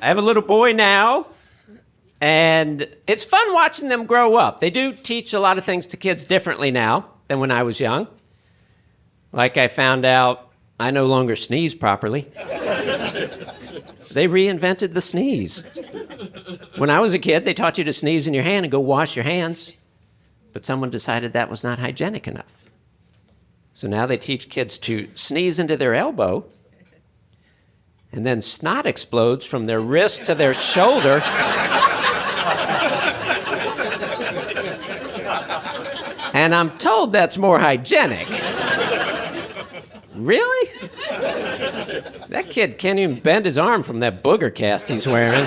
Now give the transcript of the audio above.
I have a little boy now, and it's fun watching them grow up. They do teach a lot of things to kids differently now than when I was young. Like I found out I no longer sneeze properly. They reinvented the sneeze. When I was a kid, they taught you to sneeze in your hand and go wash your hands. But someone decided that was not hygienic enough. So now they teach kids to sneeze into their elbow, and then snot explodes from their wrist to their shoulder. And I'm told that's more hygienic. Really? That kid can't even bend his arm from that booger cast he's wearing.